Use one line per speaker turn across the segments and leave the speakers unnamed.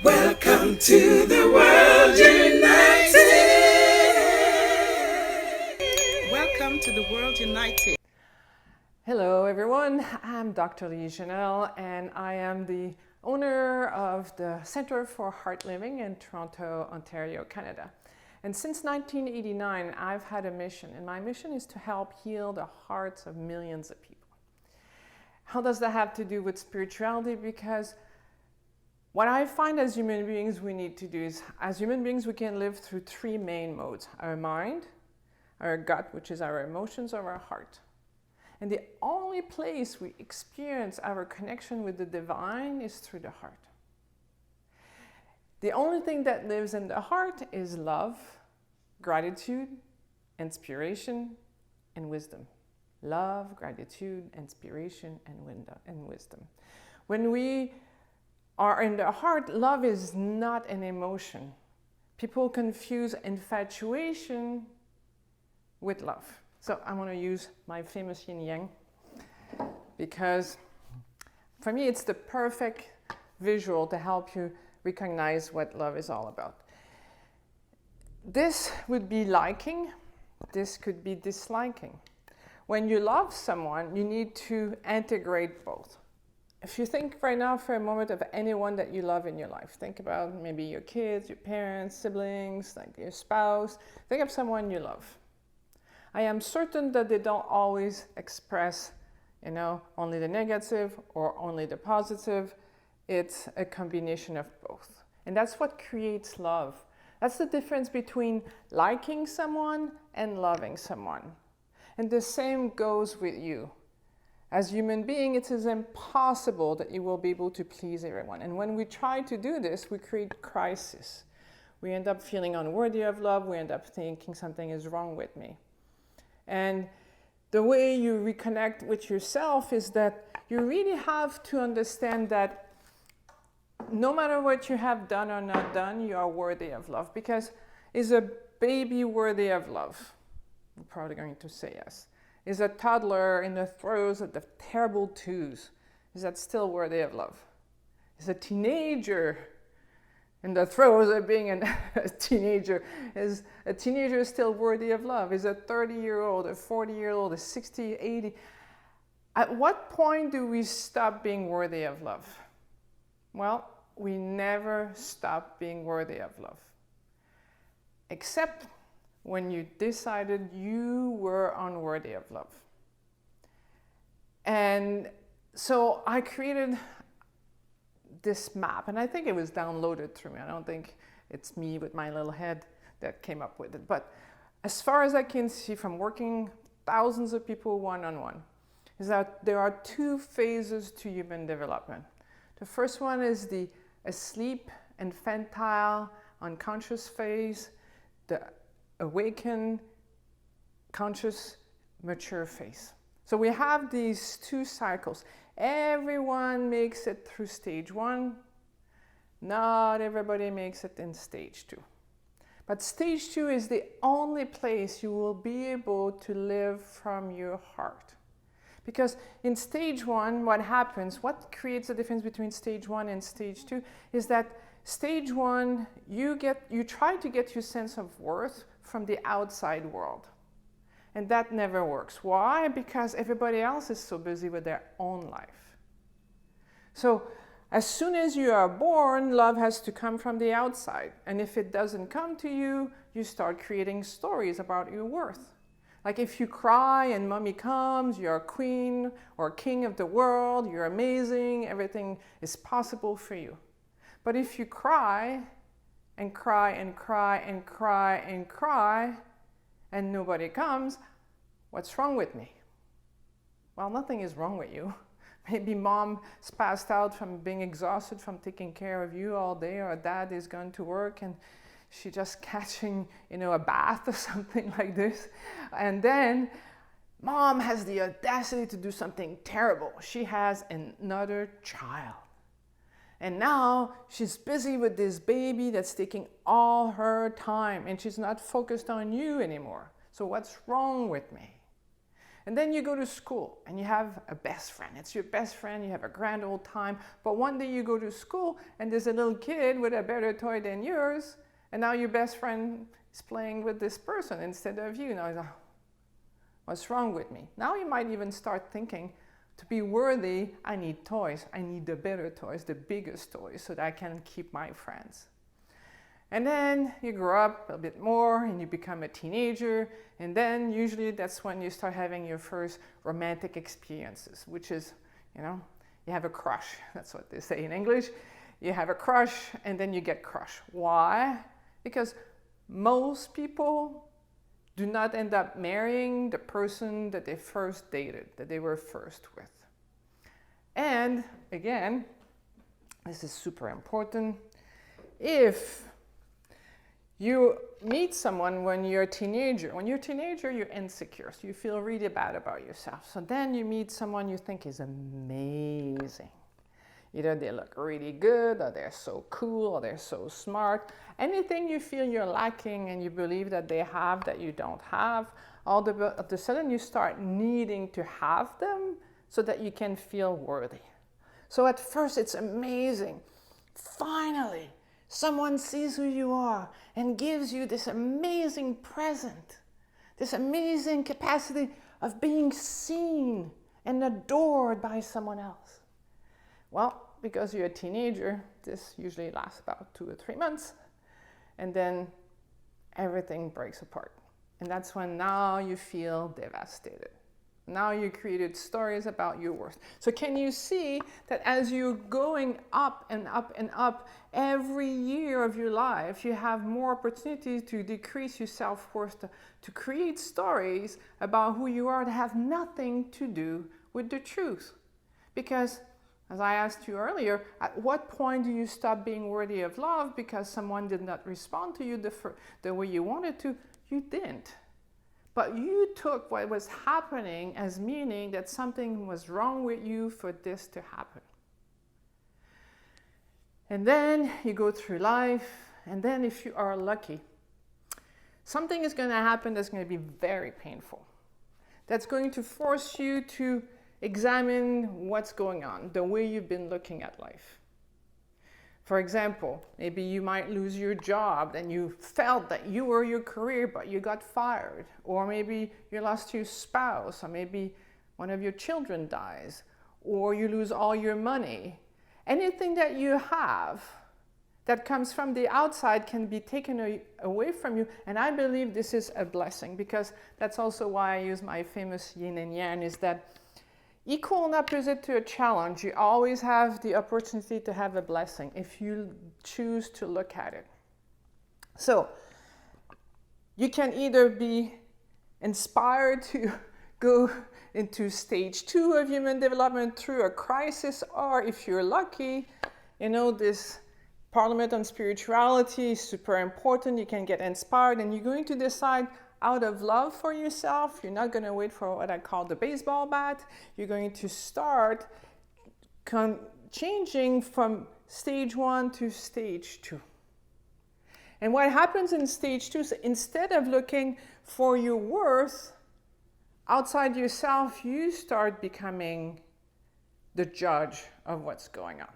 Welcome to the World United. Welcome to the World United.
Hello everyone, I'm Dr. Lise and I am the owner of the Centre for Heart Living in Toronto, Ontario, Canada. And since 1989, I've had a mission, and my mission is to help heal the hearts of millions of people. How does that have to do with spirituality? Because what I find as human beings we need to do is, as human beings, we can live through three main modes: our mind, our gut, which is our emotions, or our heart. And the only place we experience our connection with the divine is through the heart. The only thing that lives in the heart is love, gratitude, inspiration, and wisdom. Love, gratitude, inspiration, and wisdom. When we are in the heart, love is not an emotion. People confuse infatuation with love. So I want to use my famous yin yang because for me it's the perfect visual to help you recognize what love is all about. This would be liking, this could be disliking. When you love someone, you need to integrate both. If you think right now for a moment of anyone that you love in your life, think about maybe your kids, your parents, siblings, like your spouse. Think of someone you love. I am certain that they don't always express, only the negative or only the positive. It's a combination of both. And that's what creates love. That's the difference between liking someone and loving someone. And the same goes with you. As a human being, it is impossible that you will be able to please everyone. And when we try to do this, we create crisis. We end up feeling unworthy of love. We end up thinking something is wrong with me. And the way you reconnect with yourself is that you really have to understand that no matter what you have done or not done, you are worthy of love. Because is a baby worthy of love? You're probably going to say yes. Is a toddler in the throes of the terrible twos, is that still worthy of love? Is a teenager in the throes of being a teenager, is a teenager still worthy of love? Is a 30-year-old, a 40-year-old, a 60, 80? At what point do we stop being worthy of love? Well, we never stop being worthy of love. Except when you decided you were unworthy of love. And so I created this map, and I think it was downloaded through me. I don't think it's me with my little head that came up with it. But as far as I can see from working thousands of people one-on-one, is that there are two phases to human development. The first one is the asleep, infantile, unconscious phase, the awakened, conscious, mature phase. So we have these two cycles. Everyone makes it through stage one. Not everybody makes it in stage two. But stage two is the only place you will be able to live from your heart. Because in stage one, what happens, what creates the difference between stage one and stage two is that stage one, you try to get your sense of worth from the outside world. And that never works. Why? Because everybody else is so busy with their own life. So as soon as you are born, love has to come from the outside. And if it doesn't come to you, you start creating stories about your worth. Like if you cry and mommy comes, you're a queen or king of the world, you're amazing, everything is possible for you. But if you cry and cry and cry and cry and cry, and nobody comes, what's wrong with me? Well, nothing is wrong with you. Maybe mom is passed out from being exhausted from taking care of you all day, or dad is going to work and she's just catching, a bath or something like this. And then mom has the audacity to do something terrible. She has another child. And now she's busy with this baby that's taking all her time, and she's not focused on you anymore. So what's wrong with me? And then you go to school and you have a best friend. It's your best friend, you have a grand old time. But one day you go to school and there's a little kid with a better toy than yours. And now your best friend is playing with this person instead of you. Now he's like, what's wrong with me? Now you might even start thinking, to be worthy, I need toys. I need the better toys, the biggest toys, so that I can keep my friends. And then you grow up a bit more and you become a teenager. And then usually that's when you start having your first romantic experiences, which is, you have a crush. That's what they say in English. You have a crush and then you get crushed. Why? Because most people do not end up marrying the person that they first dated, that they were first with. And again, this is super important. If you meet someone when you're a teenager, you're insecure, so you feel really bad about yourself. So then you meet someone you think is amazing. Either they look really good, or they're so cool, or they're so smart. Anything you feel you're lacking and you believe that they have that you don't have, all of a sudden you start needing to have them so that you can feel worthy. So at first it's amazing. Finally, someone sees who you are and gives you this amazing present, this amazing capacity of being seen and adored by someone else. Well, because you're a teenager, this usually lasts about 2 or 3 months, and then everything breaks apart. And that's when now you feel devastated. Now you created stories about your worth. So can you see that as you're going up and up and up, every year of your life, you have more opportunities to decrease your self-worth, to create stories about who you are that have nothing to do with the truth. Because, as I asked you earlier, at what point do you stop being worthy of love because someone did not respond to you the way you wanted to? You didn't. But you took what was happening as meaning that something was wrong with you for this to happen. And then you go through life, and then if you are lucky, something is going to happen that's going to be very painful. That's going to force you to examine what's going on, the way you've been looking at life. For example, maybe you might lose your job and you felt that you were your career, but you got fired. Or maybe you lost your spouse, or maybe one of your children dies, or you lose all your money. Anything that you have that comes from the outside can be taken away from you. And I believe this is a blessing, because that's also why I use my famous yin and yang, is that equal and opposite to a challenge, you always have the opportunity to have a blessing if you choose to look at it. So you can either be inspired to go into stage 2 of human development through a crisis, or if you're lucky, this Parliament on Spirituality is super important. You can get inspired, and you're going to decide out of love for yourself. You're not going to wait for what I call the baseball bat. You're going to start changing from stage 1 to stage 2. And what happens in stage 2 is, instead of looking for your worth outside yourself, you start becoming the judge of what's going on.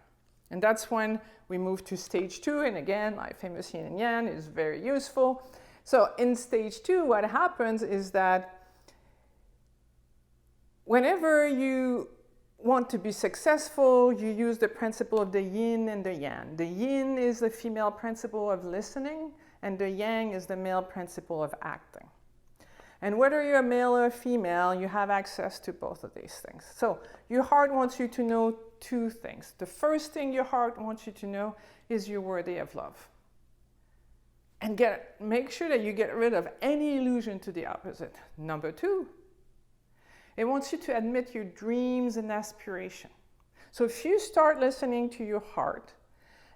And that's when we move to stage 2. And again, my famous yin and yang is very useful. So in stage 2, what happens is that whenever you want to be successful, you use the principle of the yin and the yang. The yin is the female principle of listening, and the yang is the male principle of acting. And whether you're a male or a female, you have access to both of these things. So your heart wants you to know 2 things. The first thing your heart wants you to know is you're worthy of love. And make sure that you get rid of any illusion to the opposite. Number 2, it wants you to admit your dreams and aspiration. So if you start listening to your heart,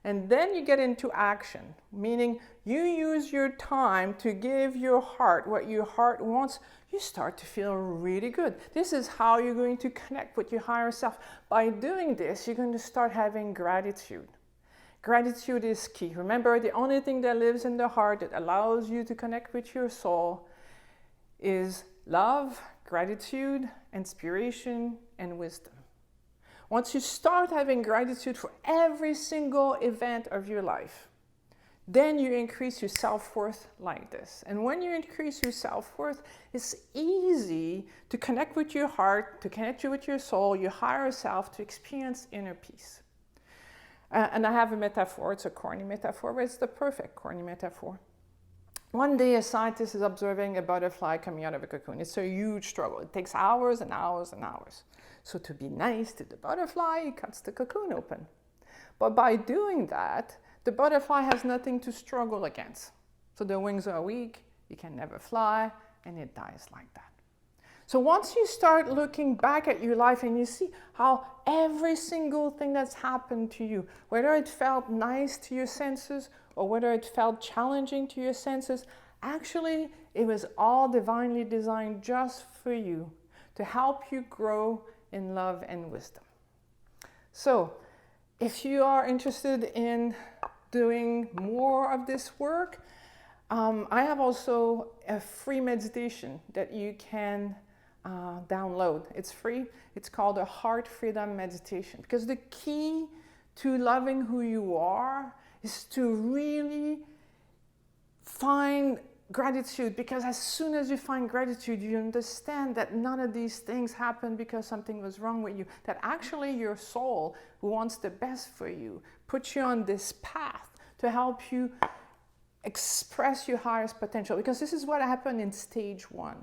and then you get into action, meaning you use your time to give your heart what your heart wants, you start to feel really good. This is how you're going to connect with your higher self. By doing this, you're going to start having gratitude. Gratitude is key. Remember, the only thing that lives in the heart that allows you to connect with your soul is love, gratitude, inspiration, and wisdom. Once you start having gratitude for every single event of your life, then you increase your self-worth like this. And when you increase your self-worth, it's easy to connect with your heart, to connect you with your soul, your higher self, to experience inner peace. And I have a metaphor. It's a corny metaphor, but it's the perfect corny metaphor. One day, a scientist is observing a butterfly coming out of a cocoon. It's a huge struggle. It takes hours and hours and hours. So to be nice to the butterfly, he cuts the cocoon open. But by doing that, the butterfly has nothing to struggle against. So the wings are weak, it can never fly, and it dies like that. So once you start looking back at your life and you see how every single thing that's happened to you, whether it felt nice to your senses or whether it felt challenging to your senses, actually it was all divinely designed just for you to help you grow in love and wisdom. So if you are interested in doing more of this work, I have also a free meditation that you can download. It's free. It's called a Heart Freedom Meditation, because the key to loving who you are is to really find gratitude, because as soon as you find gratitude, you understand that none of these things happen because something was wrong with you, that actually your soul, who wants the best for you, puts you on this path to help you express your highest potential, because this is what happened in stage 1.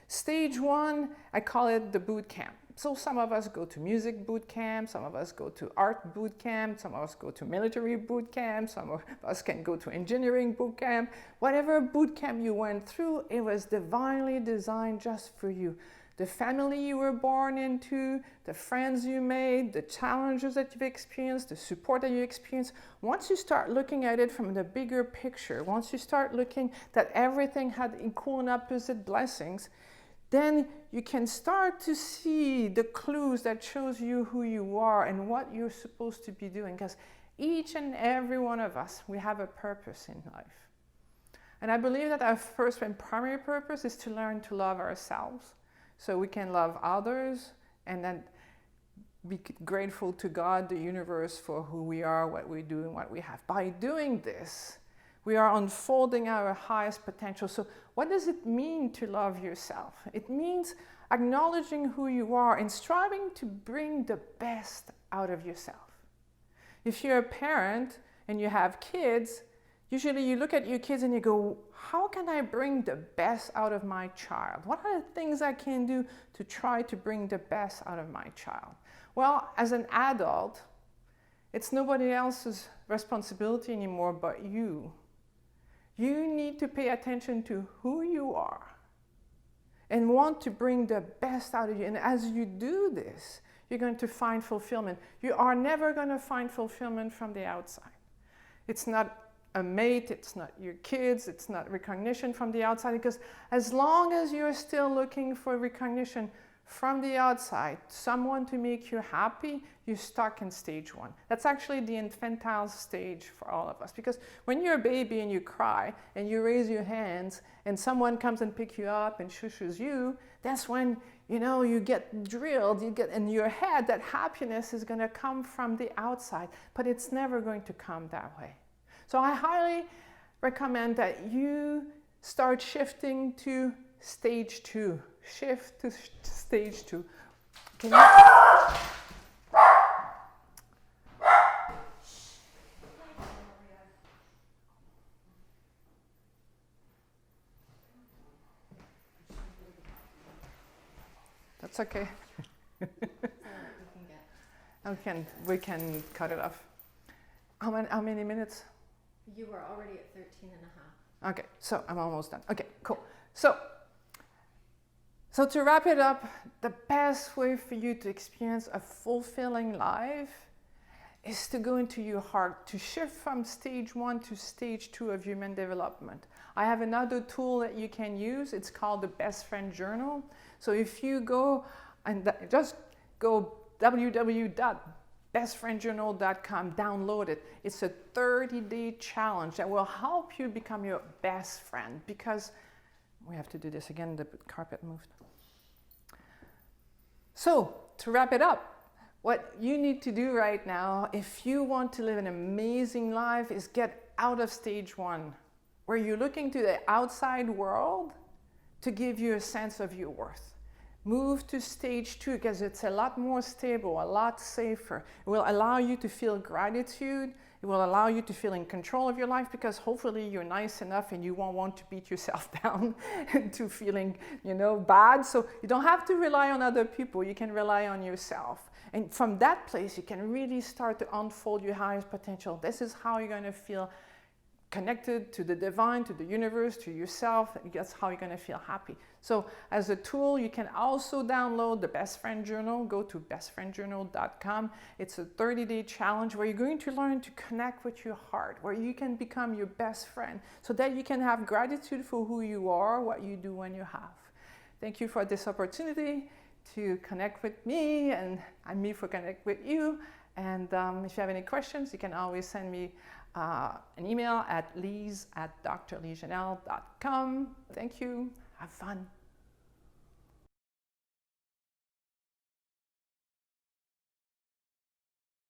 Stage 1, I call it the boot camp. So some of us go to music boot camp, some of us go to art boot camp, some of us go to military boot camp, some of us can go to engineering boot camp. Whatever boot camp you went through, it was divinely designed just for you. The family you were born into, the friends you made, the challenges that you've experienced, the support that you experienced. Once you start looking at it from the bigger picture, once you start looking that everything had equal and opposite blessings, then you can start to see the clues that shows you who you are and what you're supposed to be doing. Because each and every one of us, we have a purpose in life. And I believe that our first and primary purpose is to learn to love ourselves so we can love others, and then be grateful to God, the universe, for who we are, what we do, and what we have. By doing this, we are unfolding our highest potential. So what does it mean to love yourself? It means acknowledging who you are and striving to bring the best out of yourself. If you're a parent and you have kids, usually you look at your kids and you go, how can I bring the best out of my child? What are the things I can do to try to bring the best out of my child? Well, as an adult, it's nobody else's responsibility anymore but you. You need to pay attention to who you are and want to bring the best out of you. And as you do this, you're going to find fulfillment. You are never going to find fulfillment from the outside. It's not a mate, it's not your kids, it's not recognition from the outside, because as long as you're still looking for recognition from the outside, someone to make you happy, you're stuck in stage 1. That's actually the infantile stage for all of us, because when you're a baby and you cry and you raise your hands and someone comes and picks you up and shushes you, that's when you get drilled, you get in your head that happiness is going to come from the outside, but it's never going to come that way. So I highly recommend that you start shifting to stage 2. Shift to stage 2. Can you? That's okay. We can cut it off. How many minutes?
You were already at 13 and a half.
Okay, so I'm almost done. Okay, cool. So to wrap it up, the best way for you to experience a fulfilling life is to go into your heart, to shift from stage 1 to stage 2 of human development. I have another tool that you can use. It's called the Best Friend Journal. So if you go and just go www.bestfriendjournal.com, download it. It's a 30-day challenge that will help you become your best friend, because we have to do this again, the carpet moved. So, to wrap it up, what you need to do right now, if you want to live an amazing life, is get out of stage 1, where you're looking to the outside world to give you a sense of your worth. Move to stage 2 because it's a lot more stable, a lot safer. It will allow you to feel gratitude. It will allow you to feel in control of your life because hopefully you're nice enough and you won't want to beat yourself down into feeling, bad. So you don't have to rely on other people. You can rely on yourself. And from that place, you can really start to unfold your highest potential. This is how you're going to feel connected to the divine, to the universe, to yourself. That's how you're going to feel happy. So as a tool, you can also download the Best Friend Journal. Go to bestfriendjournal.com. It's a 30-day challenge where you're going to learn to connect with your heart, where you can become your best friend so that you can have gratitude for who you are, what you do when you have. Thank you for this opportunity to connect with me and me for connect with you. And if you have any questions, you can always send me an email at lise@dr.yugandhar.com. Thank you. Have fun.